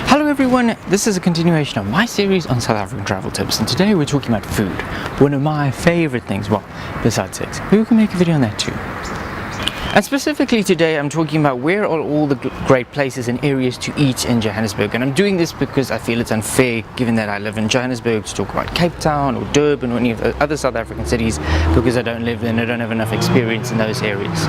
Hello everyone, this is a continuation of my series on South African travel tips, and today we're talking about food. One of my favorite things, well, besides sex. But we can make a video on that too. And specifically today I'm talking about where are all the great places and areas to eat in Johannesburg. And I'm doing this because I feel it's unfair, given that I live in Johannesburg, to talk about Cape Town or Durban or any of the other South African cities, because I don't live there and I don't have enough experience in those areas.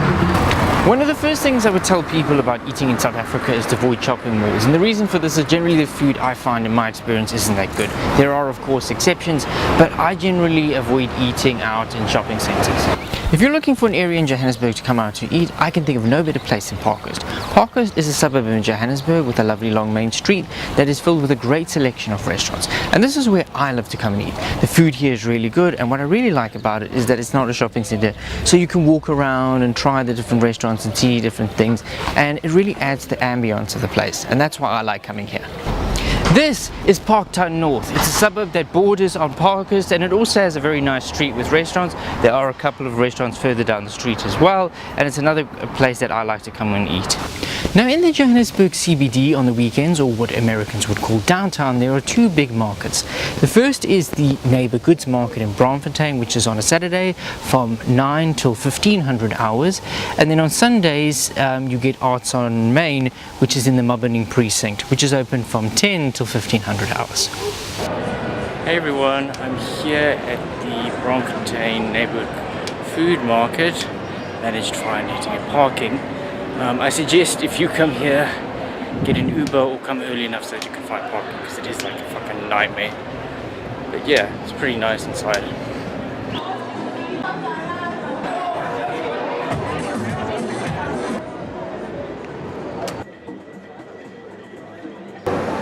One of the first things I would tell people about eating in South Africa is to avoid shopping malls, and the reason for this is generally the food I find in my experience isn't that good. There are of course exceptions, but I generally avoid eating out in shopping centres. If you're looking for an area in Johannesburg to come out to eat, I can think of no better place than Parkhurst. Parkhurst is a suburb of Johannesburg with a lovely long main street that is filled with a great selection of restaurants, and this is where I love to come and eat. The food here is really good, and what I really like about it is that it's not a shopping centre, so you can walk around and try the different restaurants and see different things, and it really adds the ambience of the place, and that's why I like coming here. This is Parktown North. It's a suburb that borders on Parkhurst, and it also has a very nice street with restaurants. There are a couple of restaurants further down the street as well, and it's another place that I like to come and eat. Now in the Johannesburg CBD on the weekends, or what Americans would call downtown, there are two big markets. The first is the Neighbourgoods Market in Braamfontein, which is on a Saturday from 9 till 1500 hours, and then on Sundays you get Arts on Main, which is in the Maboneng precinct, which is open from 10 till 1500 hours. Hey everyone, I'm here at the Braamfontein Neighbourhood Food Market. Managed to find getting parking. I suggest if you come here, get an Uber or come early enough so that you can find parking, because it is like a fucking nightmare. But yeah, it's pretty nice inside.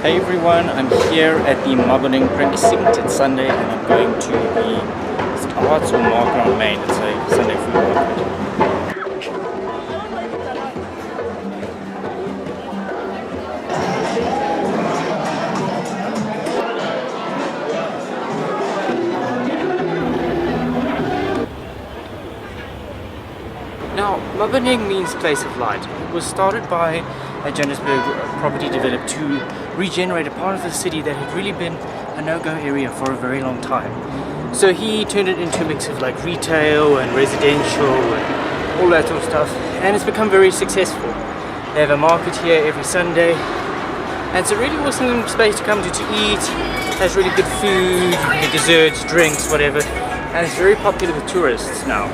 Hey everyone, I'm here at the Maboneng precinct. It's Sunday and I'm going to the Arts or Market on Main. It's a Sunday food market. Now, Maboneng means place of light. It was started by a Johannesburg property developer to regenerate a part of the city that had really been a no-go area for a very long time. So he turned it into a mix of like retail and residential and all that sort of stuff, and it's become very successful. They have a market here every Sunday, and it's a really awesome space to come to eat. It has really good food, desserts, drinks, whatever, and it's very popular with tourists now.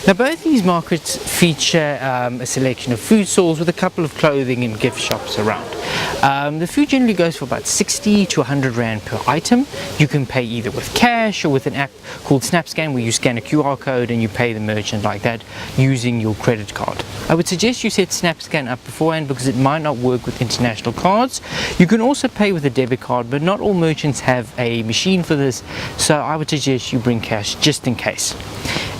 Now both these markets feature a selection of food stalls with a couple of clothing and gift shops around. The food generally goes for about 60 to 100 Rand per item. You can pay either with cash or with an app called SnapScan, where you scan a QR code and you pay the merchant like that using your credit card. I would suggest you set SnapScan up beforehand because it might not work with international cards. You can also pay with a debit card, but not all merchants have a machine for this, so I would suggest you bring cash just in case.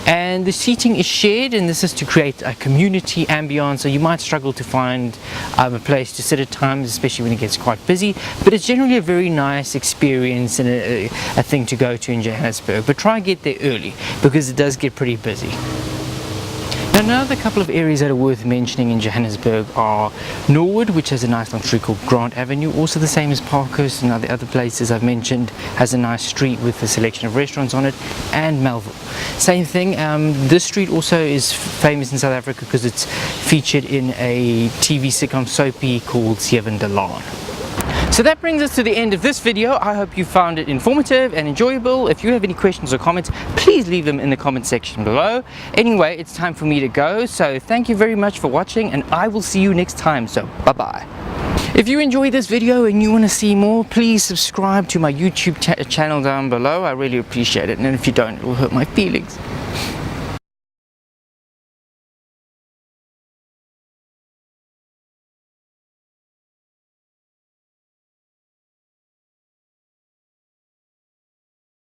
And the seating is shared, and this is to create a community ambience, so you might struggle to find a place to sit at times, especially when it gets quite busy, but it's generally a very nice experience and a thing to go to in Johannesburg. But try and get there early because it does get pretty busy. Now another couple of areas that are worth mentioning in Johannesburg are Norwood, which has a nice long street called Grant Avenue, also the same as Parkhurst and the other places I've mentioned, has a nice street with a selection of restaurants on it, and Melville. Same thing, this street also is famous in South Africa because it's featured in a TV sitcom soapy called Seven de Laan. So that brings us to the end of this video. I hope you found it informative and enjoyable. If you have any questions or comments, please leave them in the comment section below. Anyway, it's time for me to go, so thank you very much for watching, and I will see you next time, so bye bye. If you enjoyed this video and you want to see more, please subscribe to my YouTube channel down below. I really appreciate it, and if you don't, it will hurt my feelings.